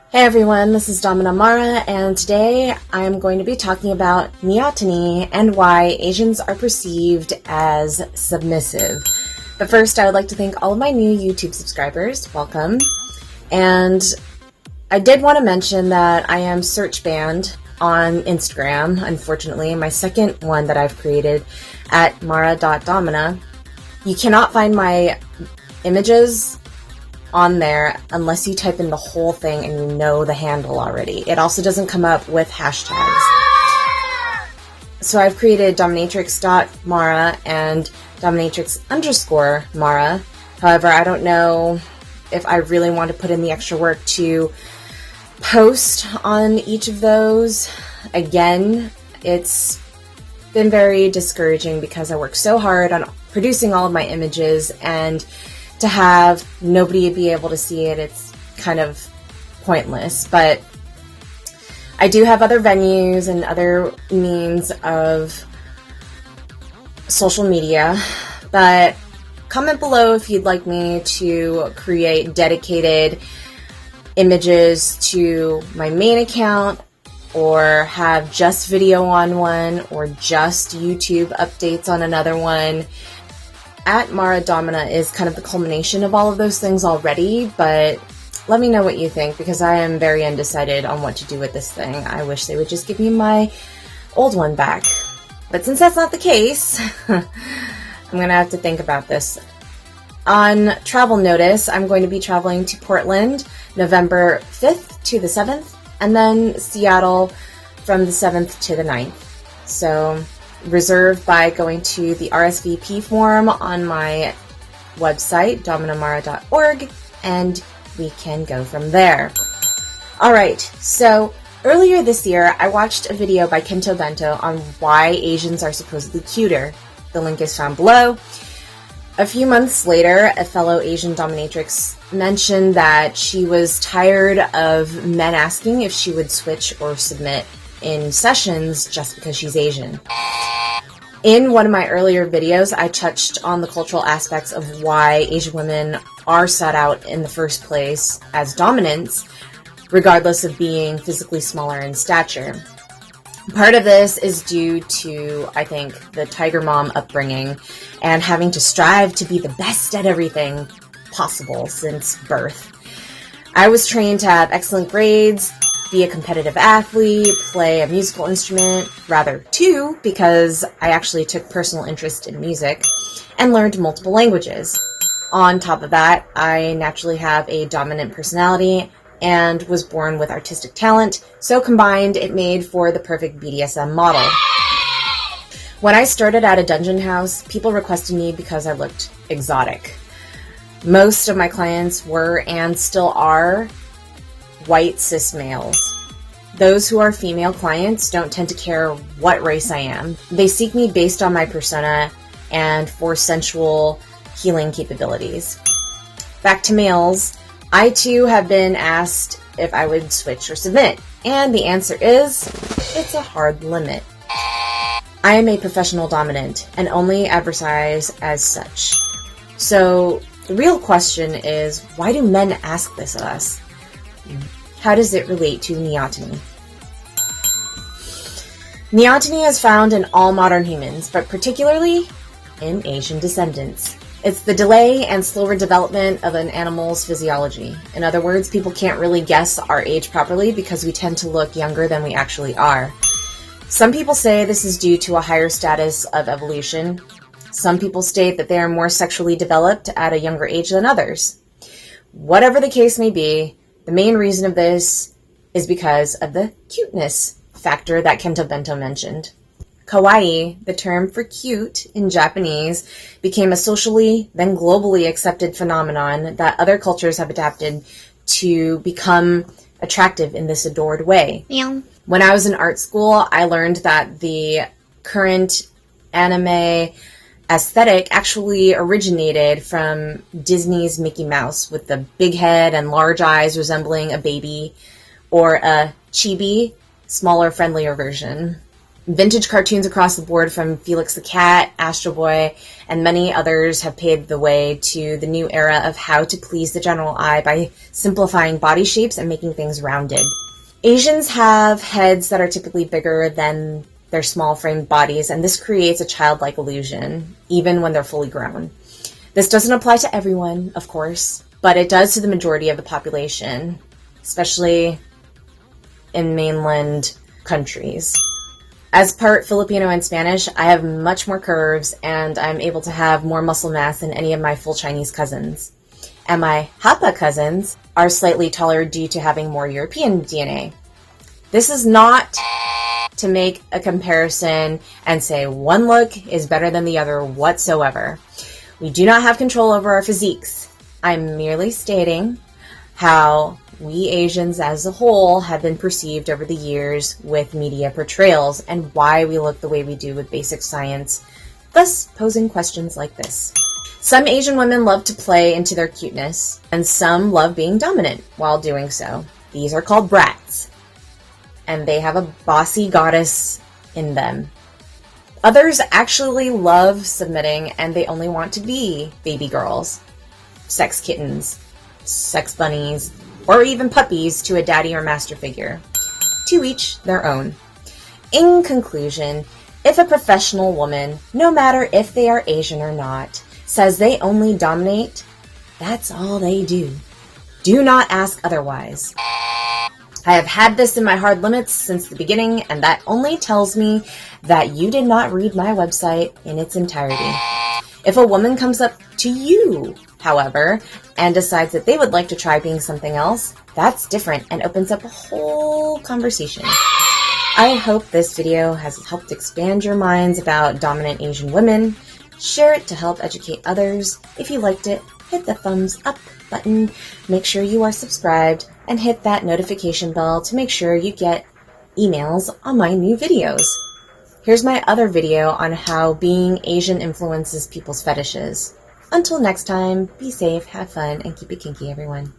Hey everyone, this is Domina Mara, and today I'm going to be talking about Neoteny and why Asians are perceived as submissive. But first, I would like to thank all of my new YouTube subscribers. Welcome. And I did want to mention that I am search banned on Instagram, unfortunately. My second one that I've created at mara.domina. You cannot find my images on there unless you type in the whole thing and you know the handle already. It also doesn't come up with hashtags. So I've created dominatrix.mara and dominatrix_mara. However, I don't know if I really want to put in the extra work to post on each of those. Again, it's been very discouraging because I work so hard on producing all of my images, and to have nobody be able to see it, it's kind of pointless. But I do have other venues and other means of social media. But comment below if you'd like me to create dedicated images to my main account, or have just video on one, or just YouTube updates on another one. At Mara Domina is kind of the culmination of all of those things already, but let me know what you think, because I am very undecided on what to do with this thing. I wish they would just give me my old one back. But since that's not the case, I'm going to have to think about this. On travel notice, I'm going to be traveling to Portland November 5th to the 7th, and then Seattle from the 7th to the 9th. So reserve by going to the RSVP form on my website, dominamara.org, and we can go from there. Alright, so earlier this year, I watched a video by Kento Bento on why Asians are supposedly cuter. The link is found below. A few months later, a fellow Asian dominatrix mentioned that she was tired of men asking if she would switch or submit in sessions just because she's Asian. In one of my earlier videos, I touched on the cultural aspects of why Asian women are sought out in the first place as dominants, regardless of being physically smaller in stature. Part of this is due to, I think, the Tiger Mom upbringing and having to strive to be the best at everything possible since birth. I was trained to have excellent grades, be a competitive athlete, play a musical instrument, rather two, because I actually took personal interest in music, and learned multiple languages. On top of that, I naturally have a dominant personality and was born with artistic talent, so combined it made for the perfect BDSM model. When I started at a dungeon house, people requested me because I looked exotic. Most of my clients were, and still are, white cis males. Those who are female clients don't tend to care what race I am. They seek me based on my persona and for sensual healing capabilities. Back to males, I too have been asked if I would switch or submit, and the answer is, it's a hard limit. I am a professional dominant and only advertise as such. So the real question is, why do men ask this of us? How does it relate to neoteny? Neoteny is found in all modern humans, but particularly in Asian descendants. It's the delay and slower development of an animal's physiology. In other words, people can't really guess our age properly because we tend to look younger than we actually are. Some people say this is due to a higher status of evolution. Some people state that they are more sexually developed at a younger age than others. Whatever the case may be, the main reason of this is because of the cuteness factor that Kento Bento mentioned. Kawaii, the term for cute in Japanese, became a socially, then globally accepted phenomenon that other cultures have adapted to become attractive in this adored way. Meow. When I was in art school, I learned that the current anime aesthetic actually originated from Disney's Mickey Mouse, with the big head and large eyes resembling a baby, or a chibi, smaller, friendlier version. Vintage cartoons across the board from Felix the Cat, Astro Boy, and many others have paved the way to the new era of how to please the general eye by simplifying body shapes and making things rounded. Asians have heads that are typically bigger than their small framed bodies, and this creates a childlike illusion, even when they're fully grown. This doesn't apply to everyone, of course, but it does to the majority of the population, especially in mainland countries. As part Filipino and Spanish, I have much more curves, and I'm able to have more muscle mass than any of my full Chinese cousins. And my Hapa cousins are slightly taller due to having more European DNA. This is not to make a comparison and say one look is better than the other whatsoever. We do not have control over our physiques. I'm merely stating how we Asians as a whole have been perceived over the years with media portrayals and why we look the way we do with basic science, thus posing questions like this. Some Asian women love to play into their cuteness, and some love being dominant while doing so. These are called brats, and they have a bossy goddess in them. Others actually love submitting, and they only want to be baby girls, sex kittens, sex bunnies, or even puppies to a daddy or master figure. To each their own. In conclusion, if a professional woman, no matter if they are Asian or not, says they only dominate, that's all they do. Do not ask otherwise. I have had this in my hard limits since the beginning, and that only tells me that you did not read my website in its entirety. If a woman comes up to you, however, and decides that they would like to try being something else, that's different and opens up a whole conversation. I hope this video has helped expand your minds about dominant Asian women. Share it to help educate others. If you liked it, hit the thumbs up button, make sure you are subscribed, and hit that notification bell to make sure you get emails on my new videos. Here's my other video on how being Asian influences people's fetishes. Until next time, be safe, have fun, and keep it kinky, everyone.